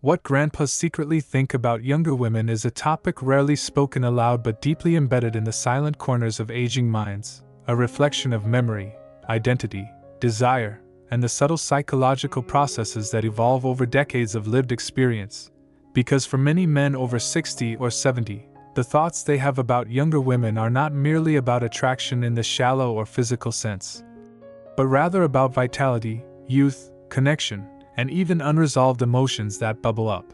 What grandpas secretly think about younger women is a topic rarely spoken aloud but deeply embedded in the silent corners of aging minds, a reflection of memory, identity, desire, and the subtle psychological processes that evolve over decades of lived experience. Because for many men over 60 or 70, the thoughts they have about younger women are not merely about attraction in the shallow or physical sense, but rather about vitality, youth, connection, and even unresolved emotions that bubble up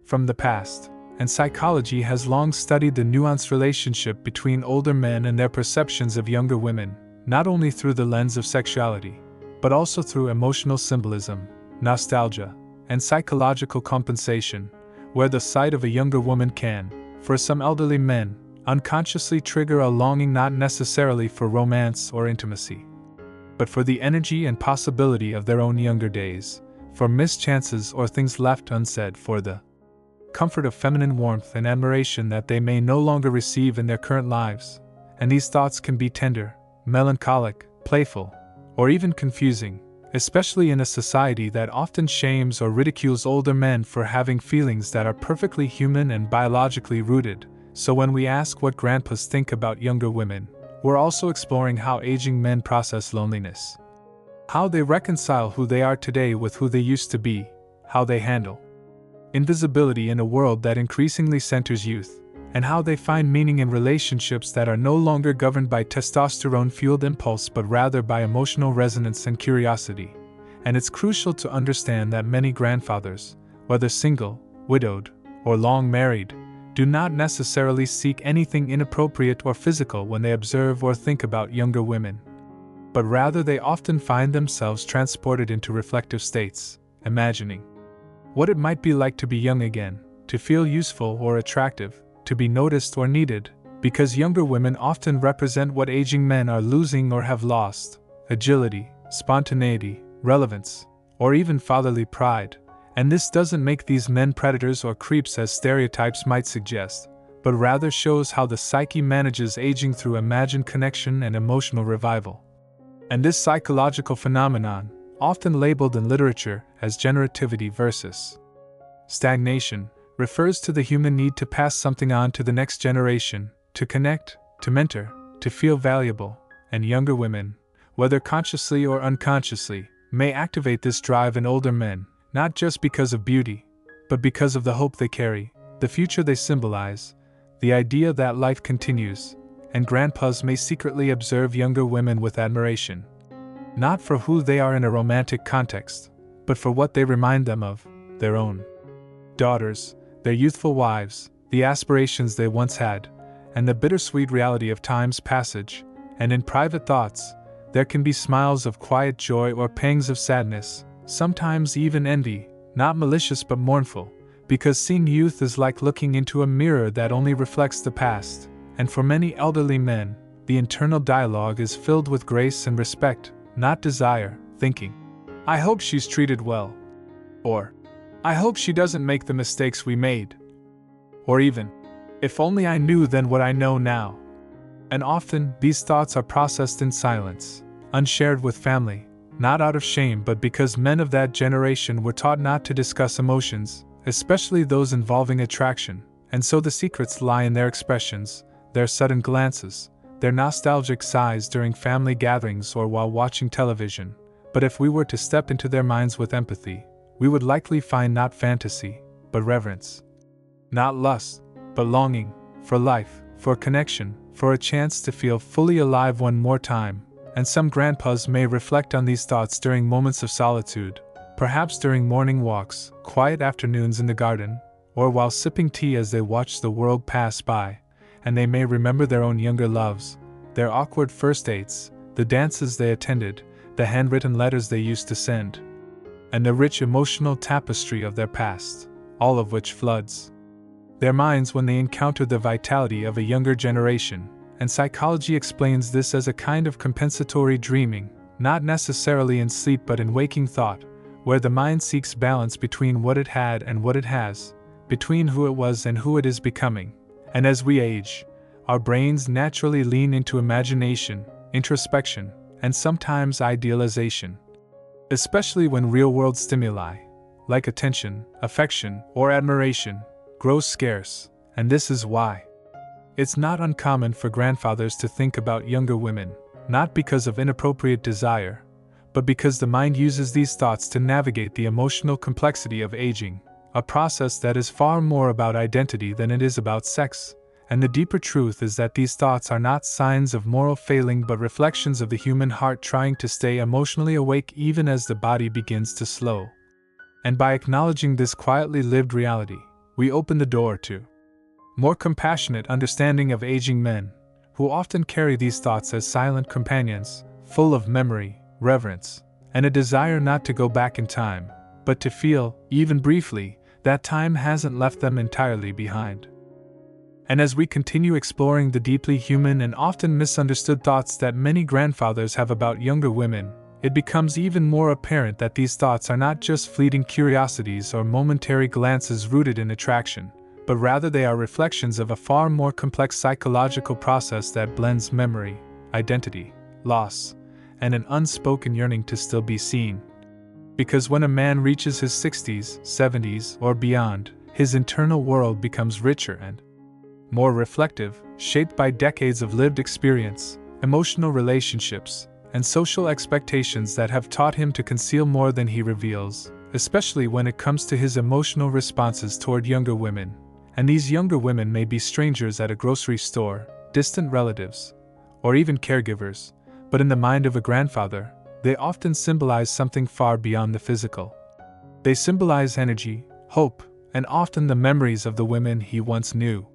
from the past. And psychology has long studied the nuanced relationship between older men and their perceptions of younger women, not only through the lens of sexuality, but also through emotional symbolism, nostalgia, and psychological compensation, where the sight of a younger woman can, for some elderly men, unconsciously trigger a longing not necessarily for romance or intimacy, but for the energy and possibility of their own younger days, for missed chances or things left unsaid, for the comfort of feminine warmth and admiration that they may no longer receive in their current lives. And these thoughts can be tender, melancholic, playful, or even confusing, especially in a society that often shames or ridicules older men for having feelings that are perfectly human and biologically rooted. So when we ask what grandpas think about younger women, we're also exploring how aging men process loneliness, how they reconcile who they are today with who they used to be, how they handle invisibility in a world that increasingly centers youth, and how they find meaning in relationships that are no longer governed by testosterone-fueled impulse but rather by emotional resonance and curiosity. And it's crucial to understand that many grandfathers, whether single, widowed, or long married, do not necessarily seek anything inappropriate or physical when they observe or think about younger women, but rather they often find themselves transported into reflective states, imagining what it might be like to be young again, to feel useful or attractive, to be noticed or needed, because younger women often represent what aging men are losing or have lost: agility, spontaneity, relevance, or even fatherly pride. And this doesn't make these men predators or creeps as stereotypes might suggest, but rather shows how the psyche manages aging through imagined connection and emotional revival. And this psychological phenomenon, often labeled in literature as generativity versus stagnation, refers to the human need to pass something on to the next generation, to connect, to mentor, to feel valuable. And younger women, whether consciously or unconsciously, may activate this drive in older men, not just because of beauty, but because of the hope they carry, the future they symbolize, the idea that life continues. And grandpas may secretly observe younger women with admiration, not for who they are in a romantic context, but for what they remind them of: their own daughters, their youthful wives, the aspirations they once had, and the bittersweet reality of time's passage. And in private thoughts, there can be smiles of quiet joy or pangs of sadness, sometimes even envy, not malicious but mournful, because seeing youth is like looking into a mirror that only reflects the past. And for many elderly men, the internal dialogue is filled with grace and respect, not desire, thinking, "I hope she's treated well," or "I hope she doesn't make the mistakes we made," or even, "If only I knew then what I know now." And often, these thoughts are processed in silence, unshared with family, not out of shame but because men of that generation were taught not to discuss emotions, especially those involving attraction, and so the secrets lie in their expressions, their sudden glances, their nostalgic sighs during family gatherings or while watching television. But if we were to step into their minds with empathy, we would likely find not fantasy, but reverence. Not lust, but longing, for life, for connection, for a chance to feel fully alive one more time. And some grandpas may reflect on these thoughts during moments of solitude, perhaps during morning walks, quiet afternoons in the garden, or while sipping tea as they watch the world pass by. And they may remember their own younger loves, their awkward first dates, the dances they attended, the handwritten letters they used to send, and the rich emotional tapestry of their past, all of which floods their minds when they encounter the vitality of a younger generation. And psychology explains this as a kind of compensatory dreaming, not necessarily in sleep but in waking thought, where the mind seeks balance between what it had and what it has, between who it was and who it is becoming. And as we age, our brains naturally lean into imagination, introspection, and sometimes idealization. Especially when real-world stimuli, like attention, affection, or admiration, grows scarce, and this is why. It's not uncommon for grandfathers to think about younger women, not because of inappropriate desire, but because the mind uses these thoughts to navigate the emotional complexity of aging, a process that is far more about identity than it is about sex. And the deeper truth is that these thoughts are not signs of moral failing but reflections of the human heart trying to stay emotionally awake even as the body begins to slow. And by acknowledging this quietly lived reality, we open the door to more compassionate understanding of aging men, who often carry these thoughts as silent companions, full of memory, reverence, and a desire not to go back in time, but to feel, even briefly, that time hasn't left them entirely behind. And as we continue exploring the deeply human and often misunderstood thoughts that many grandfathers have about younger women, it becomes even more apparent that these thoughts are not just fleeting curiosities or momentary glances rooted in attraction, but rather they are reflections of a far more complex psychological process that blends memory, identity, loss, and an unspoken yearning to still be seen. Because when a man reaches his 60s, 70s, or beyond, his internal world becomes richer and more reflective, shaped by decades of lived experience, emotional relationships, and social expectations that have taught him to conceal more than he reveals, especially when it comes to his emotional responses toward younger women. And these younger women may be strangers at a grocery store, distant relatives, or even caregivers, but in the mind of a grandfather, they often symbolize something far beyond the physical. They symbolize energy, hope, and often the memories of the women he once knew.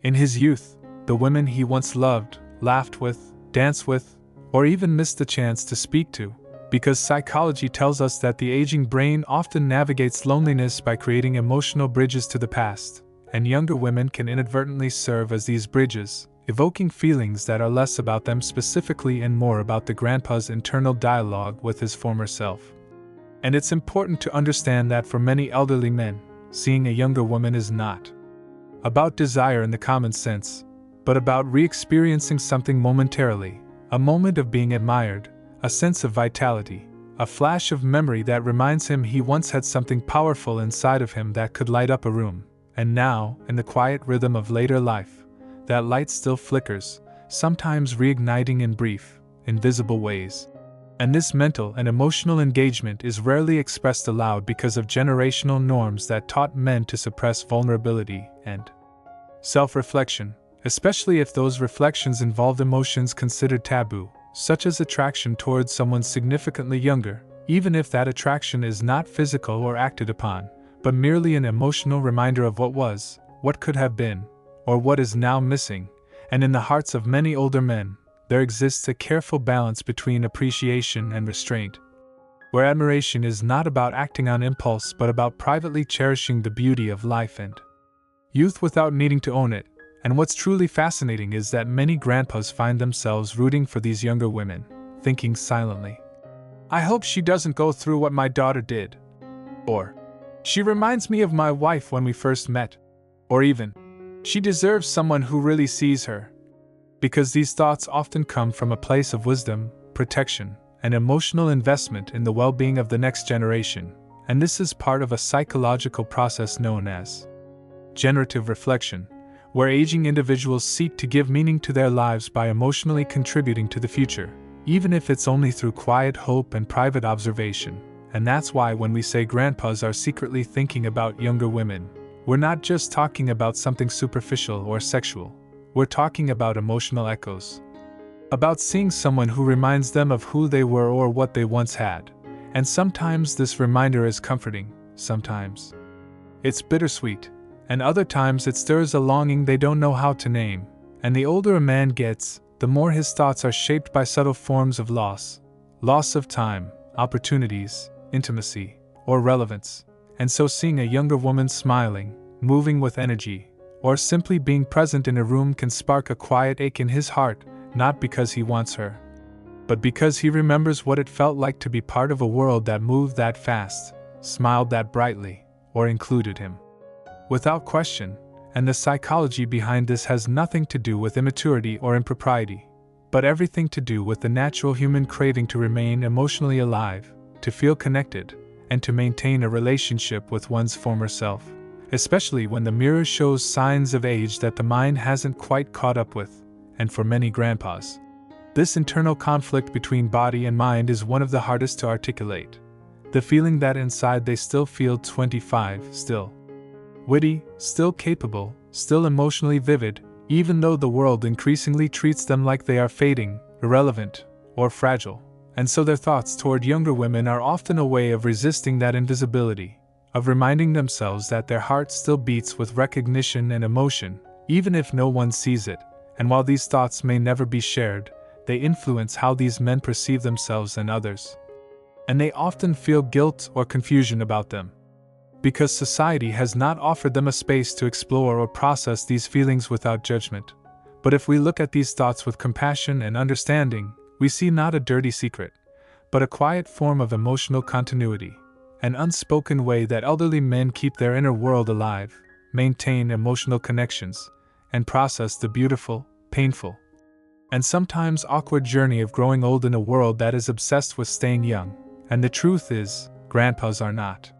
In his youth, the women he once loved, laughed with, danced with, or even missed the chance to speak to, because psychology tells us that the aging brain often navigates loneliness by creating emotional bridges to the past, and younger women can inadvertently serve as these bridges, evoking feelings that are less about them specifically and more about the grandpa's internal dialogue with his former self. And it's important to understand that for many elderly men, seeing a younger woman is not about desire in the common sense, but about re-experiencing something momentarily, a moment of being admired, a sense of vitality, a flash of memory that reminds him he once had something powerful inside of him that could light up a room, and now, in the quiet rhythm of later life, that light still flickers, sometimes reigniting in brief, invisible ways. And this mental and emotional engagement is rarely expressed aloud because of generational norms that taught men to suppress vulnerability and self-reflection, especially if those reflections involved emotions considered taboo, such as attraction towards someone significantly younger, even if that attraction is not physical or acted upon, but merely an emotional reminder of what was, what could have been, or what is now missing. And in the hearts of many older men, there exists a careful balance between appreciation and restraint, where admiration is not about acting on impulse but about privately cherishing the beauty of life and youth without needing to own it. And what's truly fascinating is that many grandpas find themselves rooting for these younger women, thinking silently, "I hope she doesn't go through what my daughter did," or "She reminds me of my wife when we first met," or even, "She deserves someone who really sees her." Because these thoughts often come from a place of wisdom, protection, and emotional investment in the well-being of the next generation, and this is part of a psychological process known as generative reflection, where aging individuals seek to give meaning to their lives by emotionally contributing to the future, even if it's only through quiet hope and private observation. And that's why when we say grandpas are secretly thinking about younger women, we're not just talking about something superficial or sexual. We're talking about emotional echoes. About seeing someone who reminds them of who they were or what they once had. And sometimes this reminder is comforting, sometimes it's bittersweet, and other times it stirs a longing they don't know how to name. And the older a man gets, the more his thoughts are shaped by subtle forms of loss of time, opportunities, intimacy, or relevance. And so seeing a younger woman smiling, moving with energy, or simply being present in a room can spark a quiet ache in his heart, not because he wants her, but because he remembers what it felt like to be part of a world that moved that fast, smiled that brightly, or included him. Without question, and the psychology behind this has nothing to do with immaturity or impropriety, but everything to do with the natural human craving to remain emotionally alive, to feel connected, and to maintain a relationship with one's former self, especially when the mirror shows signs of age that the mind hasn't quite caught up with. And for many grandpas, this internal conflict between body and mind is one of the hardest to articulate. The feeling that inside they still feel 25, still witty, still capable, still emotionally vivid, even though the world increasingly treats them like they are fading, irrelevant, or fragile. And so their thoughts toward younger women are often a way of resisting that invisibility, of reminding themselves that their heart still beats with recognition and emotion, even if no one sees it. And while these thoughts may never be shared, they influence how these men perceive themselves and others. And they often feel guilt or confusion about them, because society has not offered them a space to explore or process these feelings without judgment. But if we look at these thoughts with compassion and understanding, we see not a dirty secret, but a quiet form of emotional continuity, an unspoken way that elderly men keep their inner world alive, maintain emotional connections, and process the beautiful, painful, and sometimes awkward journey of growing old in a world that is obsessed with staying young. And the truth is, grandpas are not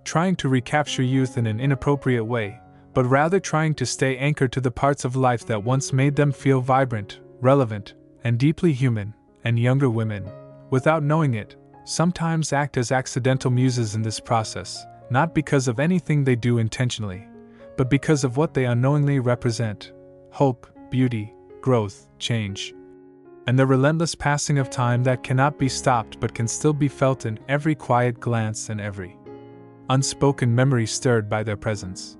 trying to recapture youth in an inappropriate way, but rather trying to stay anchored to the parts of life that once made them feel vibrant, relevant, and deeply human. And younger women, without knowing it, sometimes act as accidental muses in this process, not because of anything they do intentionally, but because of what they unknowingly represent: hope, beauty, growth, change, and the relentless passing of time that cannot be stopped but can still be felt in every quiet glance and every unspoken memory stirred by their presence.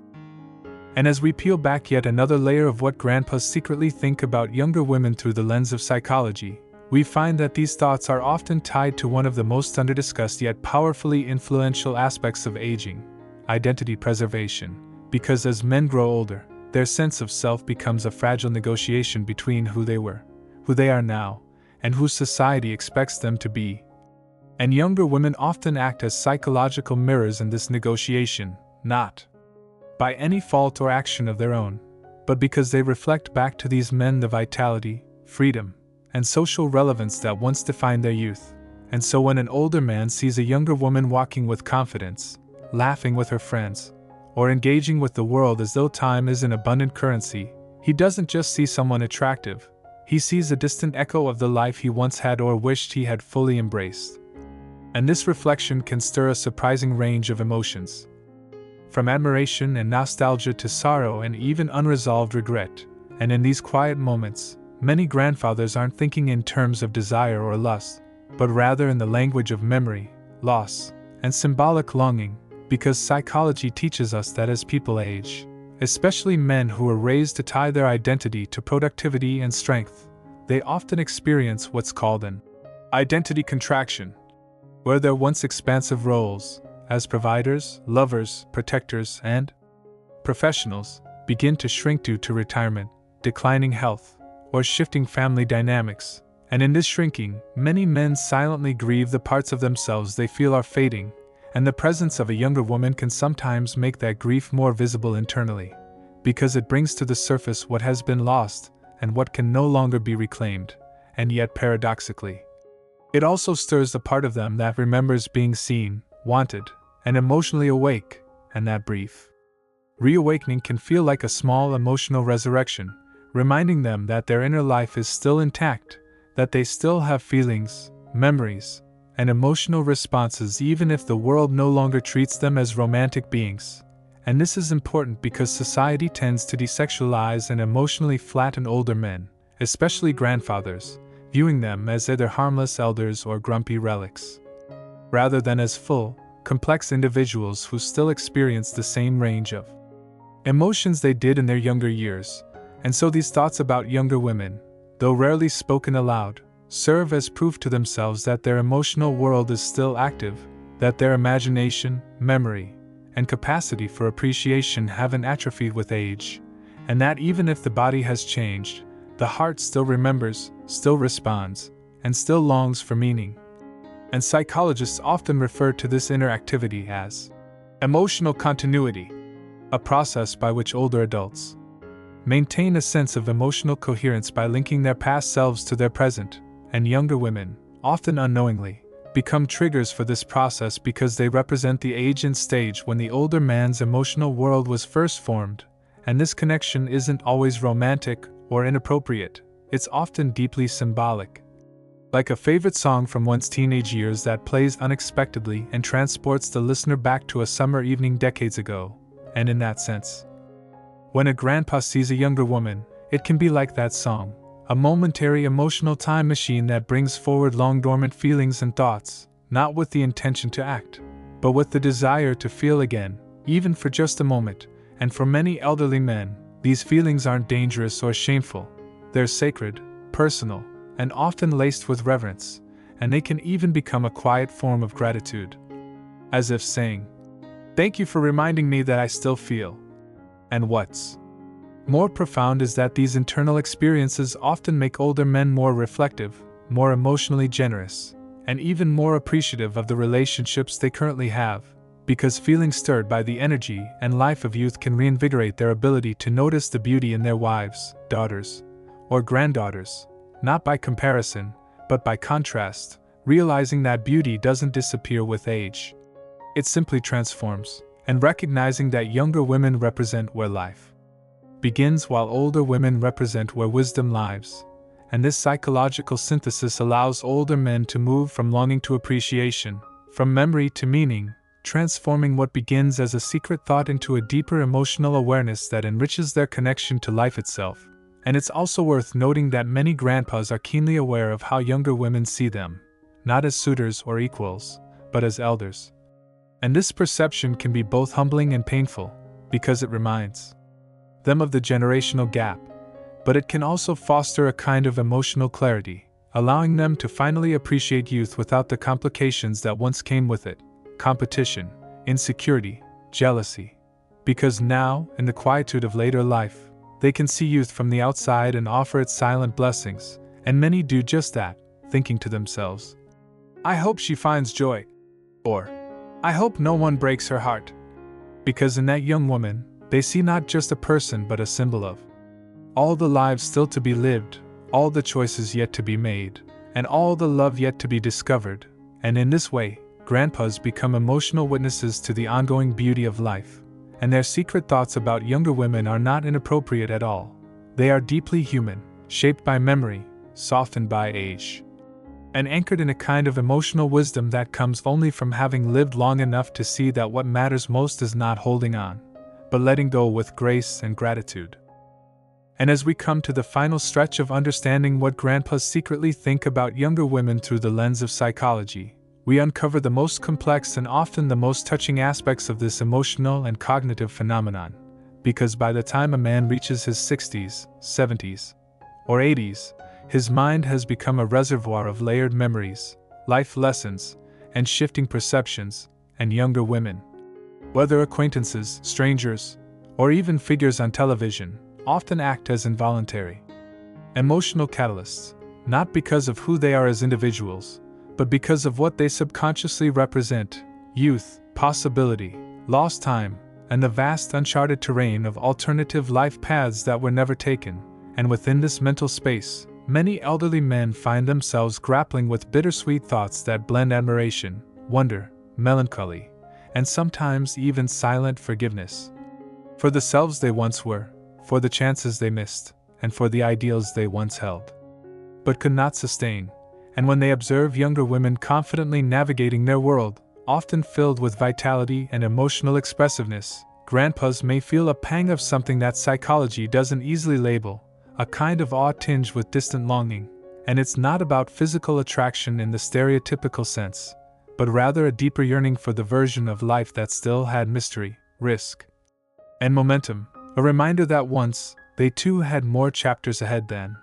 And as we peel back yet another layer of what grandpas secretly think about younger women through the lens of psychology, we find that these thoughts are often tied to one of the most underdiscussed yet powerfully influential aspects of aging: identity preservation. Because as men grow older, their sense of self becomes a fragile negotiation between who they were, who they are now, and who society expects them to be. And younger women often act as psychological mirrors in this negotiation, not by any fault or action of their own, but because they reflect back to these men the vitality, freedom, and social relevance that once defined their youth. And so when an older man sees a younger woman walking with confidence, laughing with her friends, or engaging with the world as though time is an abundant currency, he doesn't just see someone attractive, he sees a distant echo of the life he once had or wished he had fully embraced. And this reflection can stir a surprising range of emotions, from admiration and nostalgia to sorrow and even unresolved regret. And in these quiet moments, many grandfathers aren't thinking in terms of desire or lust, but rather in the language of memory, loss, and symbolic longing, because psychology teaches us that as people age, especially men who are raised to tie their identity to productivity and strength, they often experience what's called an identity contraction, where their once expansive roles, as providers, lovers, protectors, and professionals, begin to shrink due to retirement, declining health, or shifting family dynamics. And in this shrinking, many men silently grieve the parts of themselves they feel are fading, and the presence of a younger woman can sometimes make that grief more visible internally, because it brings to the surface what has been lost and what can no longer be reclaimed. And yet paradoxically, it also stirs the part of them that remembers being seen, wanted, and emotionally awake, and that brief reawakening can feel like a small emotional resurrection, reminding them that their inner life is still intact, that they still have feelings, memories, and emotional responses even if the world no longer treats them as romantic beings. And this is important because society tends to desexualize and emotionally flatten older men, especially grandfathers, viewing them as either harmless elders or grumpy relics, rather than as full, complex individuals who still experience the same range of emotions they did in their younger years. And so these thoughts about younger women, though rarely spoken aloud, serve as proof to themselves that their emotional world is still active, that their imagination, memory, and capacity for appreciation haven't atrophied with age, and that even if the body has changed, the heart still remembers, still responds, and still longs for meaning. And psychologists often refer to this inner activity as emotional continuity, a process by which older adults maintain a sense of emotional coherence by linking their past selves to their present, and younger women, often unknowingly, become triggers for this process because they represent the age and stage when the older man's emotional world was first formed, and this connection isn't always romantic or inappropriate, it's often deeply symbolic. Like a favorite song from one's teenage years that plays unexpectedly and transports the listener back to a summer evening decades ago, and in that sense, when a grandpa sees a younger woman, it can be like that song, a momentary emotional time machine that brings forward long dormant feelings and thoughts, not with the intention to act, but with the desire to feel again, even for just a moment. And for many elderly men, these feelings aren't dangerous or shameful. They're sacred, personal, and often laced with reverence, and they can even become a quiet form of gratitude. As if saying, "Thank you for reminding me that I still feel." And what's more profound is that these internal experiences often make older men more reflective, more emotionally generous, and even more appreciative of the relationships they currently have, because feeling stirred by the energy and life of youth can reinvigorate their ability to notice the beauty in their wives, daughters, or granddaughters, not by comparison, but by contrast, realizing that beauty doesn't disappear with age. It simply transforms, and recognizing that younger women represent where life begins while older women represent where wisdom lives. And this psychological synthesis allows older men to move from longing to appreciation, from memory to meaning, transforming what begins as a secret thought into a deeper emotional awareness that enriches their connection to life itself. And it's also worth noting that many grandpas are keenly aware of how younger women see them, not as suitors or equals, but as elders. And this perception can be both humbling and painful, because it reminds them of the generational gap, but it can also foster a kind of emotional clarity, allowing them to finally appreciate youth without the complications that once came with it: competition, insecurity, jealousy. Because now, in the quietude of later life, they can see youth from the outside and offer its silent blessings, and many do just that, thinking to themselves, "I hope she finds joy," or "I hope no one breaks her heart." Because in that young woman, they see not just a person but a symbol of all the lives still to be lived, all the choices yet to be made, and all the love yet to be discovered. And in this way, grandpas become emotional witnesses to the ongoing beauty of life, and their secret thoughts about younger women are not inappropriate at all. They are deeply human, shaped by memory, softened by age, and anchored in a kind of emotional wisdom that comes only from having lived long enough to see that what matters most is not holding on, but letting go with grace and gratitude. And as we come to the final stretch of understanding what grandpas secretly think about younger women through the lens of psychology, we uncover the most complex and often the most touching aspects of this emotional and cognitive phenomenon. Because by the time a man reaches his 60s, 70s, or 80s, his mind has become a reservoir of layered memories, life lessons, and shifting perceptions, and younger women, whether acquaintances, strangers, or even figures on television, often act as involuntary emotional catalysts, not because of who they are as individuals, but because of what they subconsciously represent: youth, possibility, lost time, and the vast uncharted terrain of alternative life paths that were never taken. And within this mental space, many elderly men find themselves grappling with bittersweet thoughts that blend admiration, wonder, melancholy, and sometimes even silent forgiveness for the selves they once were, for the chances they missed, and for the ideals they once held but could not sustain. And when they observe younger women confidently navigating their world, often filled with vitality and emotional expressiveness, grandpas may feel a pang of something that psychology doesn't easily label, a kind of awe tinged with distant longing. And it's not about physical attraction in the stereotypical sense, but rather a deeper yearning for the version of life that still had mystery, risk, and momentum, a reminder that once, they too had more chapters ahead than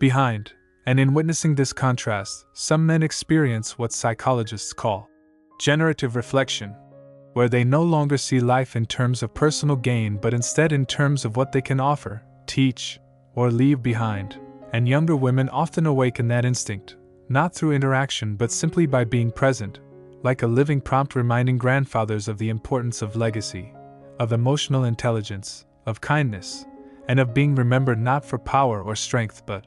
behind. And in witnessing this contrast, some men experience what psychologists call generative reflection, where they no longer see life in terms of personal gain but instead in terms of what they can offer, teach, or leave behind. And younger women often awaken that instinct, not through interaction but simply by being present, like a living prompt reminding grandfathers of the importance of legacy, of emotional intelligence, of kindness, and of being remembered not for power or strength but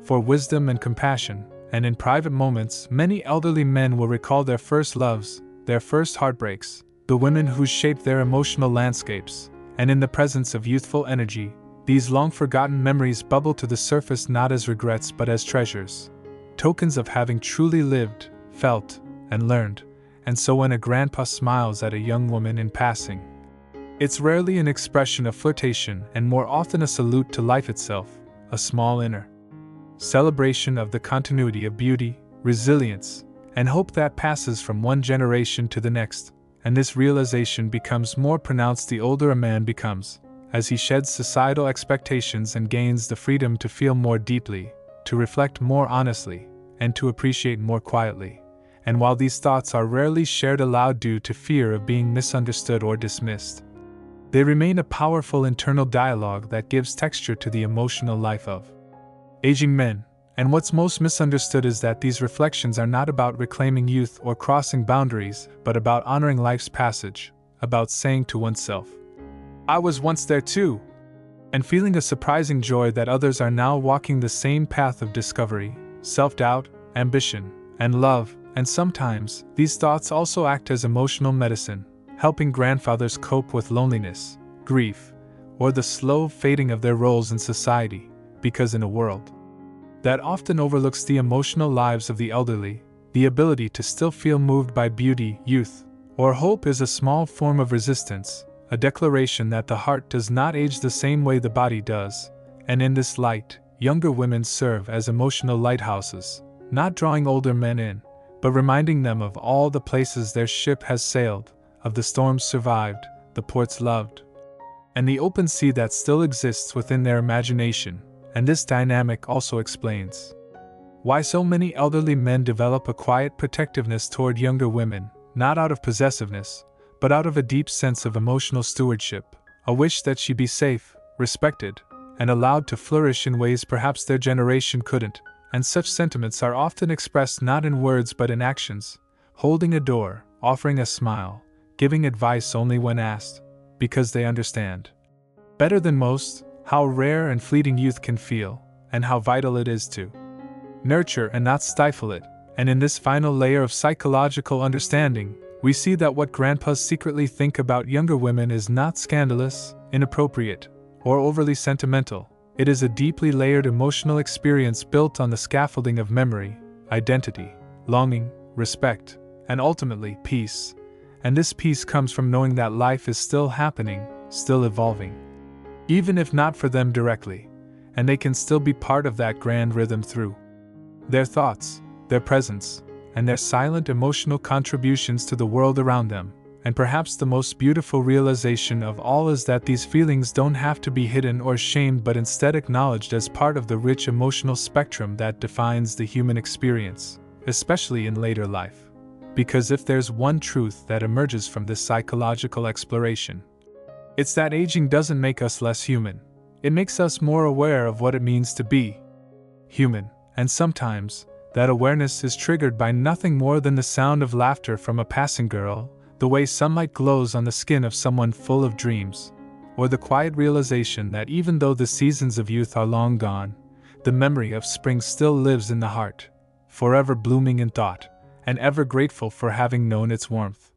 for wisdom and compassion. and in private moments, many elderly men will recall their first loves, their first heartbreaks, the women who shaped their emotional landscapes, and in the presence of youthful energy, these long-forgotten memories bubble to the surface not as regrets but as treasures, tokens of having truly lived, felt, and learned. And so when a grandpa smiles at a young woman in passing, it's rarely an expression of flirtation and more often a salute to life itself, a small inner celebration of the continuity of beauty, resilience, and hope that passes from one generation to the next. And this realization becomes more pronounced the older a man becomes, as he sheds societal expectations and gains the freedom to feel more deeply, to reflect more honestly, and to appreciate more quietly. And while these thoughts are rarely shared aloud due to fear of being misunderstood or dismissed, they remain a powerful internal dialogue that gives texture to the emotional life of aging men. And what's most misunderstood is that these reflections are not about reclaiming youth or crossing boundaries, but about honoring life's passage, about saying to oneself, "I was once there too," and feeling a surprising joy that others are now walking the same path of discovery, self-doubt, ambition, and love. And sometimes, these thoughts also act as emotional medicine, helping grandfathers cope with loneliness, grief, or the slow fading of their roles in society, because in a world that often overlooks the emotional lives of the elderly, the ability to still feel moved by beauty, youth, or hope is a small form of resistance, a declaration that the heart does not age the same way the body does. And in this light, younger women serve as emotional lighthouses, not drawing older men in, but reminding them of all the places their ship has sailed, of the storms survived, the ports loved, and the open sea that still exists within their imagination. And this dynamic also explains why so many elderly men develop a quiet protectiveness toward younger women, not out of possessiveness, but out of a deep sense of emotional stewardship, a wish that she be safe, respected, and allowed to flourish in ways perhaps their generation couldn't. And such sentiments are often expressed not in words but in actions, holding a door, offering a smile, giving advice only when asked, because they understand better than most how rare and fleeting youth can feel, and how vital it is to nurture and not stifle it. And in this final layer of psychological understanding, we see that what grandpas secretly think about younger women is not scandalous, inappropriate, or overly sentimental. It is a deeply layered emotional experience built on the scaffolding of memory, identity, longing, respect, and ultimately peace. And this peace comes from knowing that life is still happening, still evolving, even if not for them directly, and they can still be part of that grand rhythm through their thoughts, their presence, and their silent emotional contributions to the world around them. And perhaps the most beautiful realization of all is that these feelings don't have to be hidden or shamed but instead acknowledged as part of the rich emotional spectrum that defines the human experience, especially in later life. Because if there's one truth that emerges from this psychological exploration, it's that aging doesn't make us less human. It makes us more aware of what it means to be human, and sometimes, that awareness is triggered by nothing more than the sound of laughter from a passing girl, the way sunlight glows on the skin of someone full of dreams, or the quiet realization that even though the seasons of youth are long gone, the memory of spring still lives in the heart, forever blooming in thought, and ever grateful for having known its warmth.